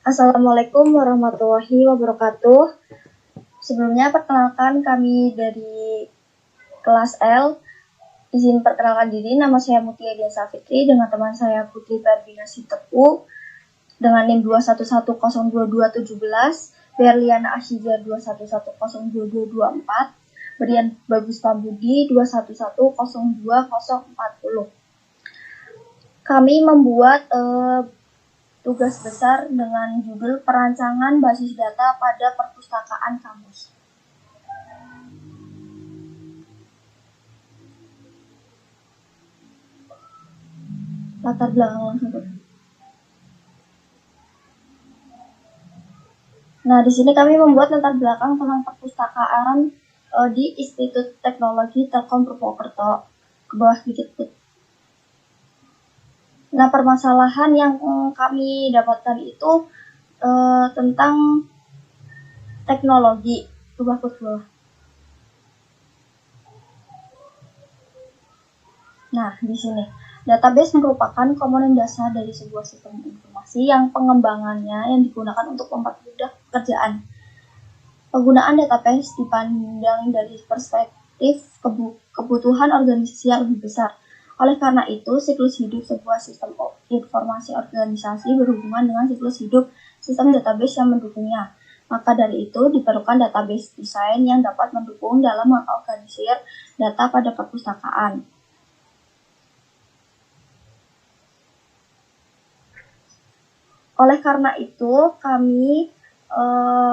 Assalamualaikum warahmatullahi wabarakatuh. Sebelumnya perkenalkan kami dari kelas L. Izin perkenalkan diri, nama saya Mutia Dian Safitri dengan teman saya Putri Ferdina Sitepu dengan NIM 211022217, Berliana Asyija 211022224, Brian Bagus Pambudi 211024040. Kami membuat tugas besar dengan judul perancangan basis data pada perpustakaan kampus. Latar belakang langsung. Nah, di sini kami membuat latar belakang tentang perpustakaan di Institut Teknologi Telkom Purwokerto. Ke bawah sedikit. Nah, permasalahan yang kami dapatkan itu tentang teknologi. Ke bawah. Nah, di sini. Database merupakan komponen dasar dari sebuah sistem informasi yang pengembangannya yang digunakan untuk mempermudah pekerjaan. Penggunaan database dipandang dari perspektif kebutuhan organisasi yang lebih besar. Oleh karena itu, siklus hidup sebuah sistem informasi organisasi berhubungan dengan siklus hidup sistem database yang mendukungnya. Maka dari itu, diperlukan database desain yang dapat mendukung dalam mengorganisir data pada perpustakaan. Oleh karena itu, kami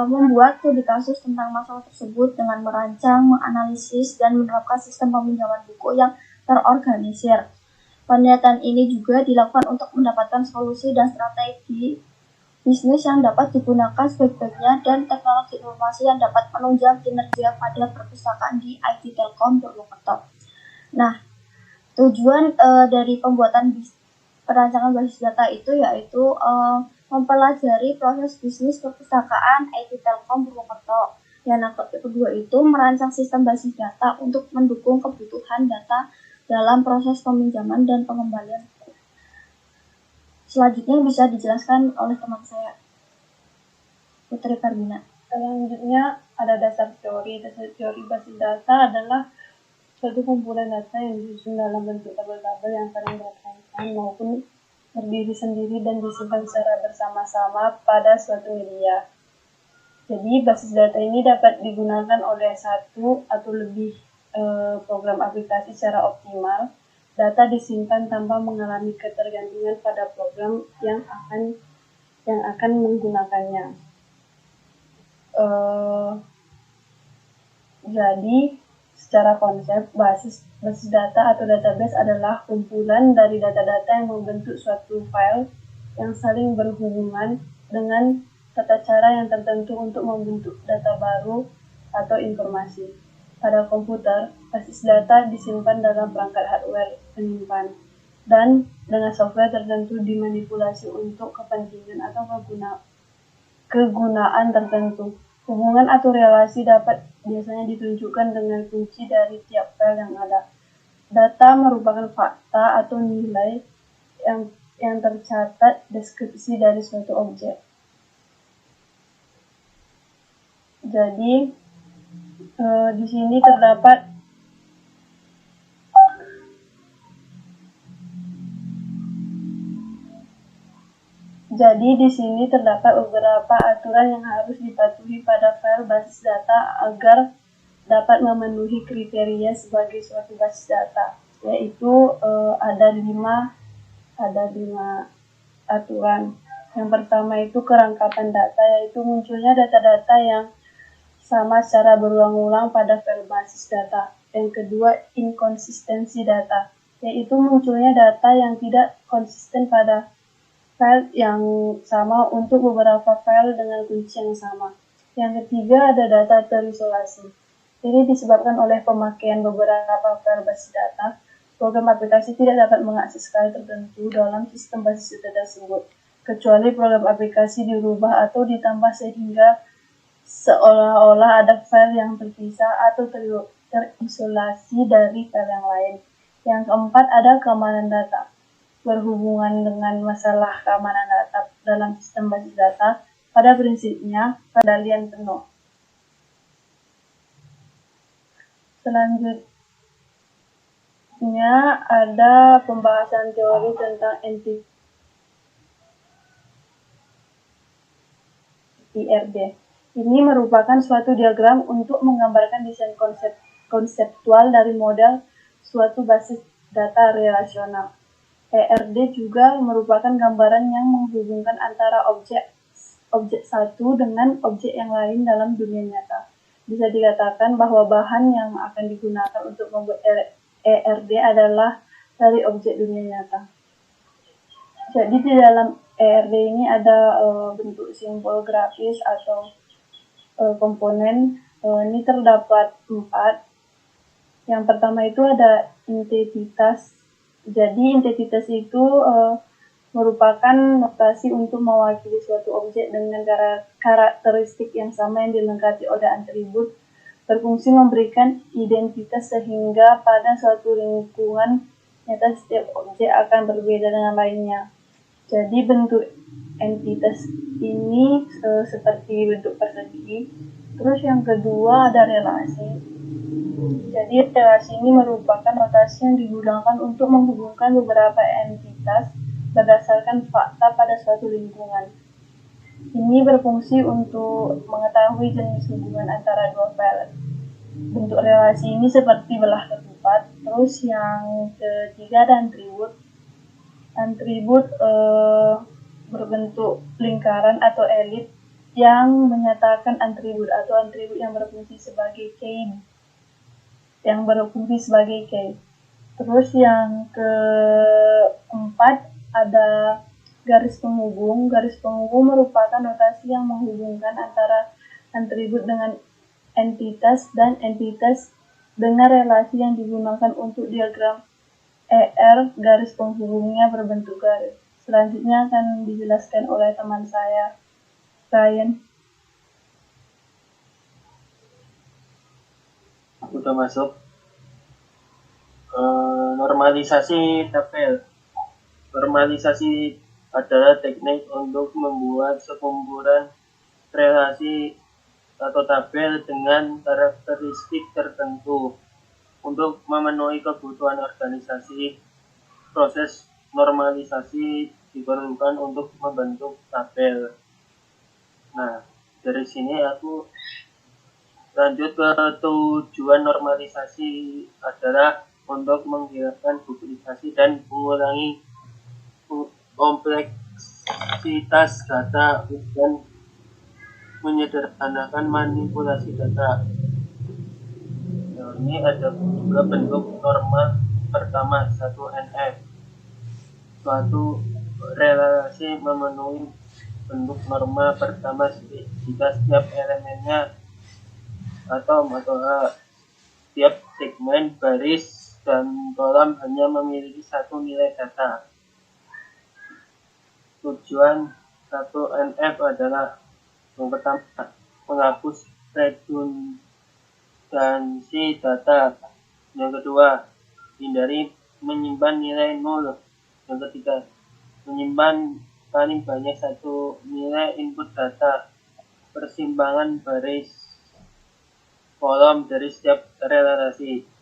membuat studi kasus tentang masalah tersebut dengan merancang, menganalisis, dan menerapkan sistem peminjaman buku yang terorganisir. Penelitian ini juga dilakukan untuk mendapatkan solusi dan strategi bisnis yang dapat digunakan sebaik-baiknya dan teknologi informasi yang dapat menunjang kinerja pada perpustakaan di IT Telkom Purwokerto. Nah, tujuan dari pembuatan perancangan basis data itu yaitu mempelajari proses bisnis perpustakaan IT Telkom Purwokerto. Yang kedua itu merancang sistem basis data untuk mendukung kebutuhan data dalam proses peminjaman dan pengembalian. Selanjutnya bisa dijelaskan oleh teman saya, Putri Ferdina. Selanjutnya ada dasar teori. Dasar teori basis data adalah suatu kumpulan data yang disusun dalam bentuk tabel-tabel yang saling berkaitan maupun berdiri sendiri dan disimpan secara bersama-sama pada suatu media. Jadi basis data ini dapat digunakan oleh satu atau lebih program aplikasi secara optimal. Data disimpan tanpa mengalami ketergantungan pada program yang akan menggunakannya. Jadi secara konsep basis data atau database adalah kumpulan dari data-data yang membentuk suatu file yang saling berhubungan dengan tata cara yang tertentu untuk membentuk data baru atau informasi. Pada komputer, basis data disimpan dalam perangkat hardware penyimpan dan dengan software tertentu dimanipulasi untuk kepentingan atau kegunaan tertentu. Hubungan atau relasi dapat biasanya ditunjukkan dengan kunci dari tiap file yang ada. Data merupakan fakta atau nilai yang tercatat deskripsi dari suatu objek. Jadi di sini terdapat beberapa aturan yang harus dipatuhi pada file basis data agar dapat memenuhi kriteria sebagai suatu basis data, yaitu ada lima aturan. Yang pertama itu kerangkapan data, yaitu munculnya data-data yang sama secara berulang-ulang pada file basis data. Yang kedua, inkonsistensi data, yaitu munculnya data yang tidak konsisten pada file yang sama untuk beberapa file dengan kunci yang sama. Yang ketiga, ada data terisolasi. Ini disebabkan oleh pemakaian beberapa file basis data, program aplikasi tidak dapat mengakses file tertentu dalam sistem basis data tersebut, kecuali program aplikasi dirubah atau ditambah sehingga seolah-olah ada file yang terpisah atau terisolasi dari file yang lain. Yang keempat, ada keamanan data. berhubungan dengan masalah keamanan data dalam sistem basis data, pada prinsipnya kendalian penuh. Selanjutnya ada pembahasan teori tentang NTRD. Ini merupakan suatu diagram untuk menggambarkan desain konseptual dari model suatu basis data relasional. ERD juga merupakan gambaran yang menghubungkan antara objek satu dengan objek yang lain dalam dunia nyata. Bisa dikatakan bahwa bahan yang akan digunakan untuk membuat ERD adalah dari objek dunia nyata. Jadi di dalam ERD ini ada bentuk simbol grafis atau komponen. Ini terdapat 4. Yang pertama itu ada entitas. Jadi entitas itu merupakan notasi untuk mewakili suatu objek dengan karakteristik yang sama yang dilengkapi oleh atribut, berfungsi memberikan identitas sehingga pada suatu lingkungan nyata setiap objek akan berbeda dengan lainnya. Jadi bentuk entitas ini seperti bentuk persegi. Terus yang kedua ada relasi. Jadi relasi ini merupakan notasi yang digunakan untuk menghubungkan beberapa entitas berdasarkan fakta pada suatu lingkungan. Ini berfungsi untuk mengetahui jenis hubungan antara dua file. Bentuk relasi ini seperti belah ketupat. Terus yang ketiga ada atribut. Atribut berbentuk lingkaran atau elit yang menyatakan atribut atau atribut yang berfungsi sebagai key. Terus yang keempat ada garis penghubung. Garis penghubung merupakan notasi yang menghubungkan antara atribut dengan entitas dan entitas dengan relasi yang digunakan untuk diagram ER. Garis penghubungnya berbentuk garis. Selanjutnya akan dijelaskan oleh teman saya, Ryan. Udah masuk. Normalisasi tabel. Normalisasi adalah teknik untuk membuat sekumpulan relasi atau tabel dengan karakteristik tertentu. Untuk memenuhi kebutuhan organisasi, proses normalisasi diperlukan untuk membentuk tabel. Nah, dari sini aku lanjut ke tujuan normalisasi adalah untuk menghilangkan duplikasi dan mengurangi kompleksitas data dan menyederhanakan manipulasi data. Nah, ini ada juga bentuk norma pertama 1NF. Suatu relasi memenuhi bentuk norma pertama jika setiap elemennya atau setiap segmen, baris, dan kolom hanya memiliki satu nilai data. Tujuan 1NF adalah yang pertama, menghapus redundansi data. Yang kedua, hindari menyimpan nilai nol. Yang ketiga, menyimpan paling banyak satu nilai input data. Persimpangan baris kolom dari setiap relasi.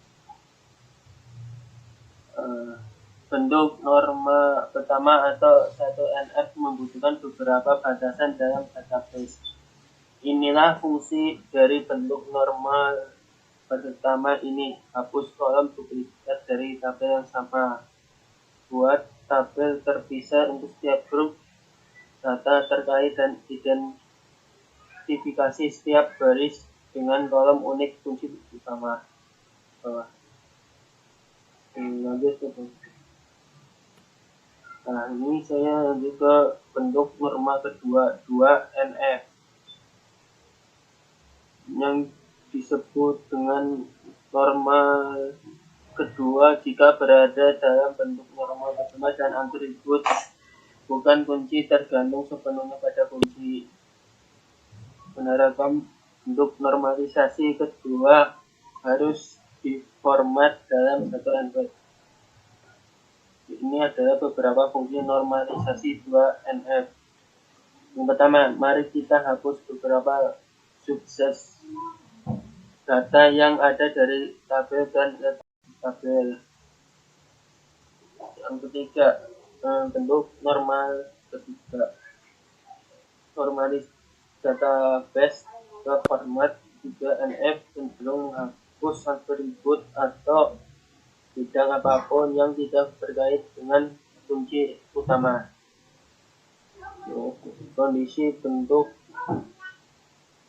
Bentuk norma pertama atau 1NF membutuhkan beberapa batasan dalam database. Inilah fungsi dari bentuk norma pertama ini. Hapus kolom duplikat dari tabel yang sama. Buat tabel terpisah untuk setiap grup data terkait dan identifikasi setiap baris dengan kolom unik kunci utama. Lanjut ke Nah, ini saya lanjut ke bentuk norma kedua, 2NF, yang disebut dengan norma kedua jika berada dalam bentuk norma pertama dan atribut bukan kunci tergantung sepenuhnya pada kunci. Penerapan bentuk normalisasi kedua harus diformat dalam 1NF. Ini adalah beberapa fungsi normalisasi 2NF. Yang pertama, mari kita hapus beberapa subset data yang ada dari tabel dan tabel. Yang ketiga, bentuk normal ketiga. Normalis database ke format 3NF cenderung menghapus atribut atau bidang apapun yang tidak terkait dengan kunci utama. Kondisi bentuk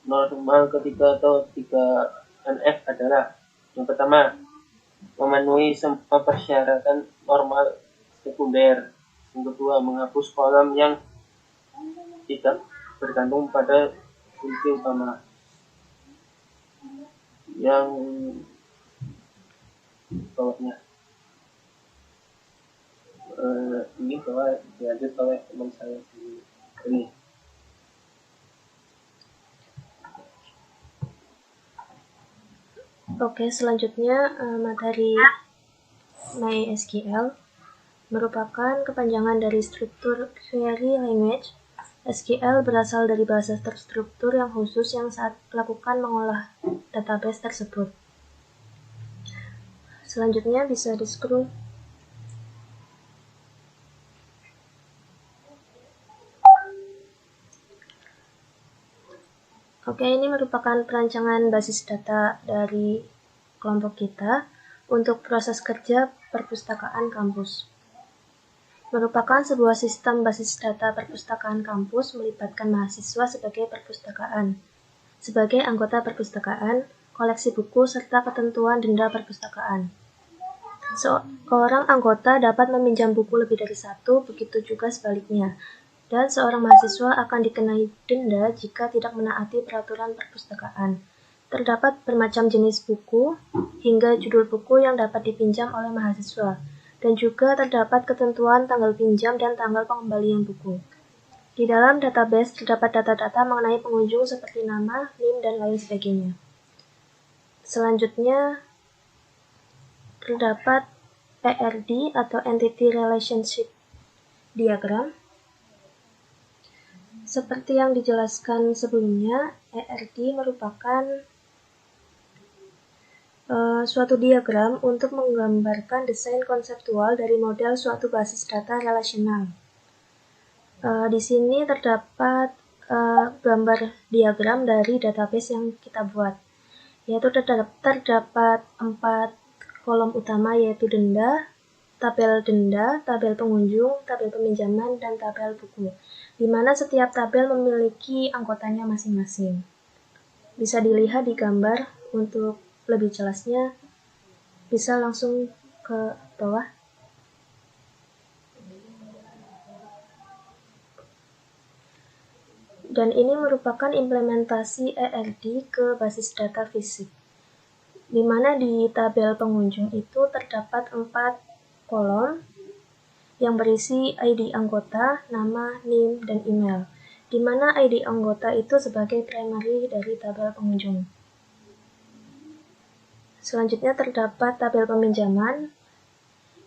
normal ketiga atau 3NF adalah: yang pertama, memenuhi semua persyaratan normal sekunder. Yang kedua, menghapus kolom yang tidak bergantung pada kunci utama. Yang bawahnya ini bawah dilanjut oleh teman saya ini. Oke, selanjutnya materi MySQL merupakan kepanjangan dari struktur query language. SQL berasal dari bahasa terstruktur yang khusus yang saat melakukan mengolah database tersebut. Selanjutnya bisa di-scroll. Oke, ini merupakan perancangan basis data dari kelompok kita untuk proses kerja perpustakaan kampus. Merupakan sebuah sistem basis data perpustakaan kampus melibatkan mahasiswa sebagai perpustakaan, sebagai anggota perpustakaan, koleksi buku, serta ketentuan denda perpustakaan. Seorang anggota dapat meminjam buku lebih dari satu, begitu juga sebaliknya. Dan seorang mahasiswa akan dikenai denda jika tidak menaati peraturan perpustakaan. Terdapat bermacam jenis buku hingga judul buku yang dapat dipinjam oleh mahasiswa, dan juga terdapat ketentuan tanggal pinjam dan tanggal pengembalian buku. Di dalam database terdapat data-data mengenai pengunjung seperti nama, NIM, dan lain sebagainya. Selanjutnya, terdapat ERD atau Entity Relationship Diagram. Seperti yang dijelaskan sebelumnya, ERD merupakan suatu diagram untuk menggambarkan desain konseptual dari model suatu basis data relasional. Di sini terdapat gambar diagram dari database yang kita buat, yaitu terdapat 4 kolom utama, yaitu denda, tabel pengunjung, tabel peminjaman, dan tabel buku, di mana setiap tabel memiliki anggotanya masing-masing. Bisa dilihat di gambar. Untuk lebih jelasnya, bisa langsung ke bawah. Dan ini merupakan implementasi ERD ke basis data fisik, di mana di tabel pengunjung itu terdapat 4 kolom yang berisi ID anggota, nama, NIM, dan email, di mana ID anggota itu sebagai primary dari tabel pengunjung. Selanjutnya terdapat tabel peminjaman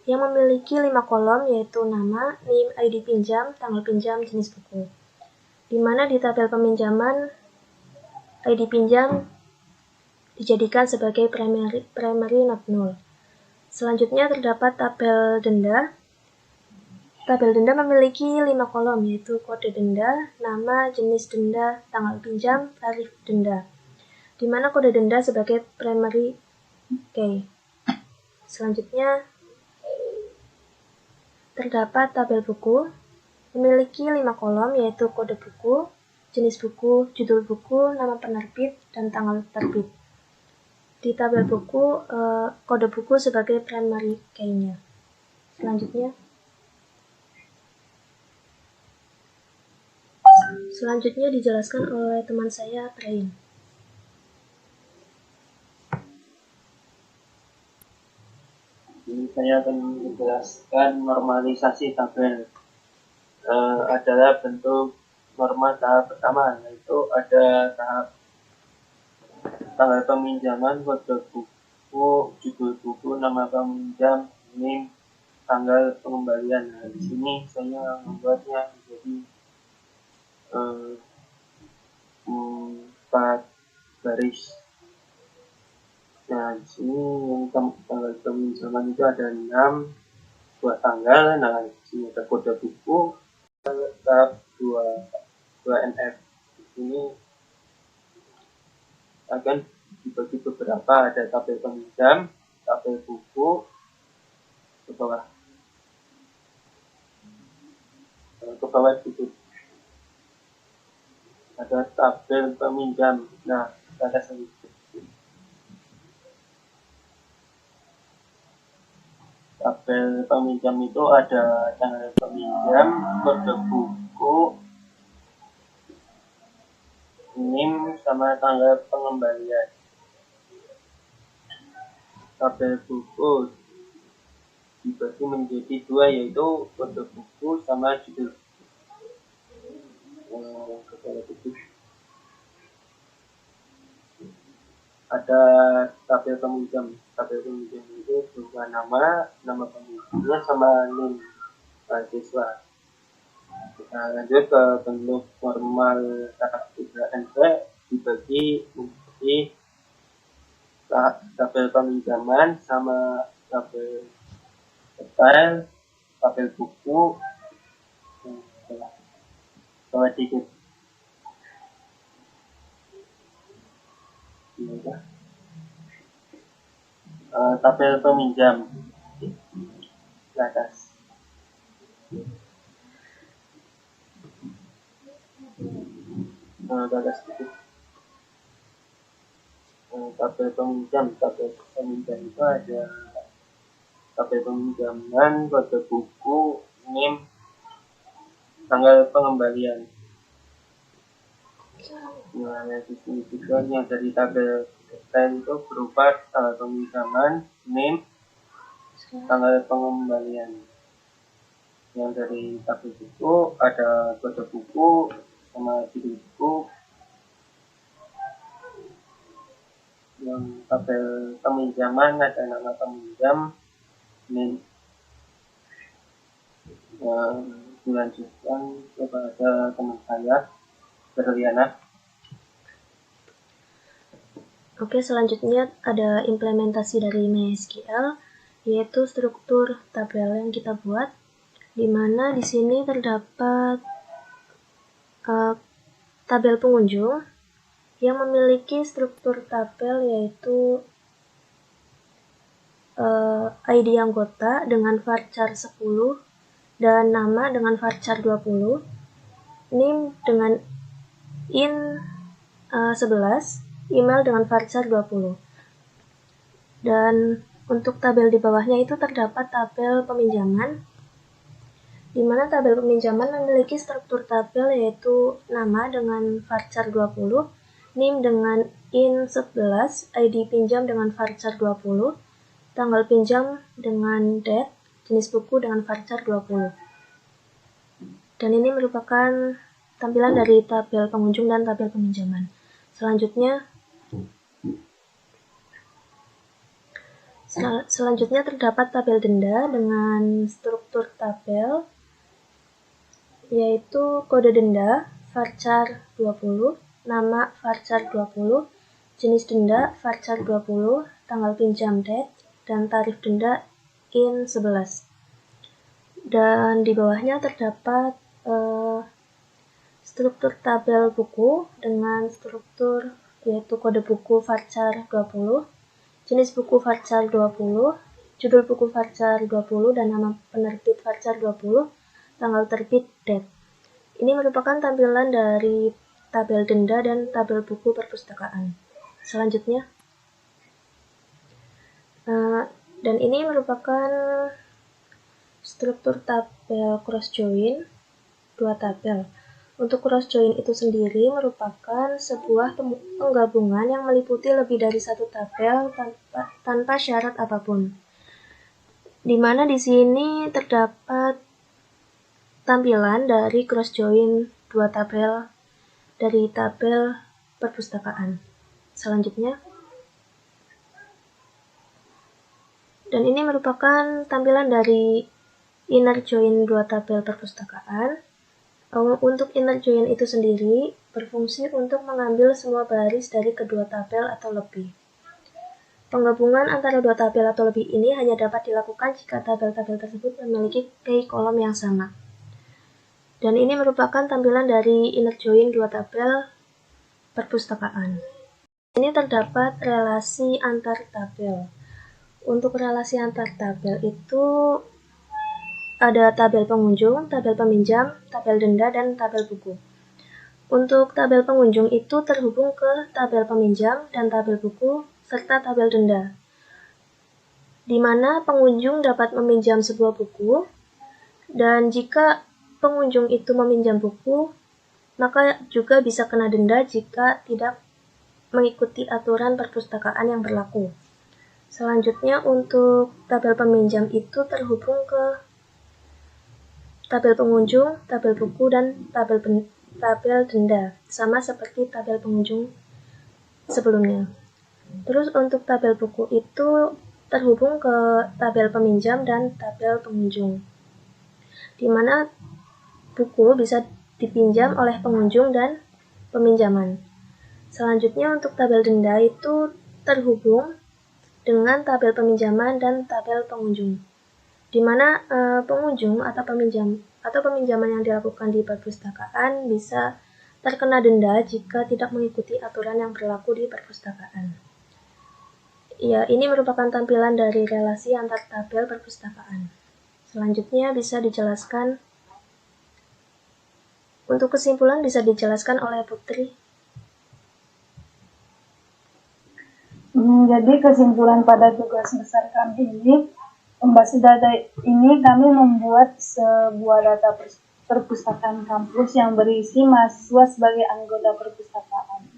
yang memiliki 5 kolom, yaitu nama, NIM, ID pinjam, tanggal pinjam, jenis buku, di mana di tabel peminjaman ID pinjam dijadikan sebagai primary not null. Selanjutnya terdapat tabel denda. Tabel denda memiliki 5 kolom, yaitu kode denda, nama, jenis denda, tanggal pinjam, tarif denda, di mana kode denda sebagai primary key. Selanjutnya terdapat tabel buku, memiliki 5 kolom, yaitu kode buku, jenis buku, judul buku, nama penerbit, dan tanggal terbit. Di tabel buku, kode buku sebagai primary key-nya. Selanjutnya dijelaskan oleh teman saya, Brain. Ini saya akan menjelaskan normalisasi tabel. Adalah bentuk norma tahap pertama, yaitu ada tahap tanggal peminjaman, kode buku, judul buku, nama peminjam, NIM, tanggal pengembalian. Nah, di sini saya membuatnya jadi 4 garis. Nah, di sini yang tanggal peminjaman itu ada 6 buat tanggal. Nah, di sini ada kode buku tab 2 NF. Di sini akan dibagi beberapa, ada tabel peminjam, tabel buku, ke bawah sedikit ada tabel peminjam. Nah, ada sedikit tabel peminjam itu ada tanggal peminjam, kode buku, NIM, sama tanggal pengembalian. Tabel buku dibagi menjadi 2, yaitu kode buku sama judul. Ada tabel peminjam. Tabel peminjam itu berupa nama peminjamnya sama NIM mahasiswa. Kita lanjut ke bentuk formal tahap 3NP, dibagi menjadi tabel peminjaman sama tabel detail, tabel buku, bawah dikit. Tabel peminjam di atas. Bagas sedikit. Tabel peminjam itu ada tabel peminjaman, kode buku, NIM, tanggal pengembalian. Nah, di sini juga yang dari tabel detail itu berupa tanggal peminjaman, NIM, tanggal pengembalian. Yang dari tabel buku ada kode buku sama judul buku. Yang tabel peminjaman ada nama peminjam, NIM. Dilanjutkan kepada teman saya, Berliana. Oke, selanjutnya ada implementasi dari MySQL, yaitu struktur tabel yang kita buat, di mana di sini terdapat tabel pengunjung yang memiliki struktur tabel yaitu ID anggota dengan varchar 10 dan nama dengan varchar 20, NIM dengan IN 11, email dengan varchar 20. Dan untuk tabel di bawahnya itu terdapat tabel peminjaman, di mana tabel peminjaman memiliki struktur tabel yaitu nama dengan varchar 20, NIM dengan IN 11, ID pinjam dengan varchar 20, tanggal pinjam dengan date, jenis buku dengan varchar 20. Dan ini merupakan tampilan dari tabel pengunjung dan tabel peminjaman. Selanjutnya terdapat tabel denda dengan struktur tabel yaitu kode denda varchar 20, nama varchar 20, jenis denda varchar 20, tanggal pinjam date, dan tarif denda IN 11. Dan di bawahnya terdapat struktur tabel buku dengan struktur yaitu kode buku varchar 20, jenis buku varchar 20, judul buku varchar 20, dan nama penerbit varchar 20, tanggal terbit date. Ini merupakan tampilan dari tabel denda dan tabel buku perpustakaan. Selanjutnya, dan ini merupakan struktur tabel cross join, 2 tabel. Untuk cross join itu sendiri merupakan sebuah penggabungan yang meliputi lebih dari satu tabel tanpa syarat apapun. Di mana di sini terdapat tampilan dari cross join 2 tabel dari tabel perpustakaan. Selanjutnya, dan ini merupakan tampilan dari inner join dua tabel perpustakaan. Untuk inner join itu sendiri berfungsi untuk mengambil semua baris dari kedua tabel atau lebih. Penggabungan antara dua tabel atau lebih ini hanya dapat dilakukan jika tabel-tabel tersebut memiliki key kolom yang sama. Dan ini merupakan tampilan dari inner join dua tabel perpustakaan. Ini terdapat relasi antar tabel. Untuk relasi antar tabel itu ada tabel pengunjung, tabel peminjam, tabel denda, dan tabel buku. Untuk tabel pengunjung itu terhubung ke tabel peminjam dan tabel buku serta tabel denda, di mana pengunjung dapat meminjam sebuah buku, dan jika pengunjung itu meminjam buku, maka juga bisa kena denda jika tidak mengikuti aturan perpustakaan yang berlaku. Selanjutnya untuk tabel peminjam itu terhubung ke tabel pengunjung, tabel buku, dan tabel denda, sama seperti tabel pengunjung sebelumnya. Terus untuk tabel buku itu terhubung ke tabel peminjam dan tabel pengunjung, di mana buku bisa dipinjam oleh pengunjung dan peminjaman. Selanjutnya untuk tabel denda itu terhubung dengan tabel peminjaman dan tabel pengunjung, di mana pengunjung atau peminjaman yang dilakukan di perpustakaan bisa terkena denda jika tidak mengikuti aturan yang berlaku di perpustakaan. Ya, ini merupakan tampilan dari relasi antar tabel perpustakaan. Selanjutnya bisa dijelaskan, untuk kesimpulan bisa dijelaskan oleh Putri. Jadi kesimpulan pada tugas besar kami ini, membasis data ini kami membuat sebuah data perpustakaan kampus yang berisi mahasiswa sebagai anggota perpustakaan.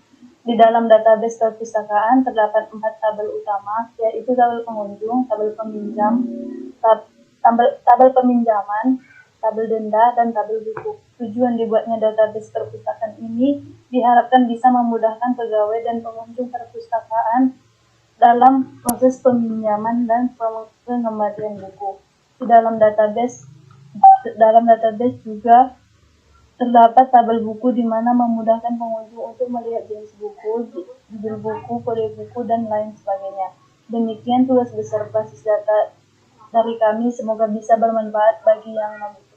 Di dalam database perpustakaan terdapat 4 tabel utama, yaitu tabel pengunjung, tabel peminjam, tabel peminjaman, tabel denda, dan tabel buku. Tujuan dibuatnya database perpustakaan ini diharapkan bisa memudahkan pegawai dan pengunjung perpustakaan dalam proses peminjaman dan pengembalian buku. Di dalam database juga terdapat tabel buku di mana memudahkan pengunjung untuk melihat jenis buku, judul buku, kode buku, dan lain sebagainya. Demikian tugas besar basis data dari kami, semoga bisa bermanfaat bagi yang membutuhkan.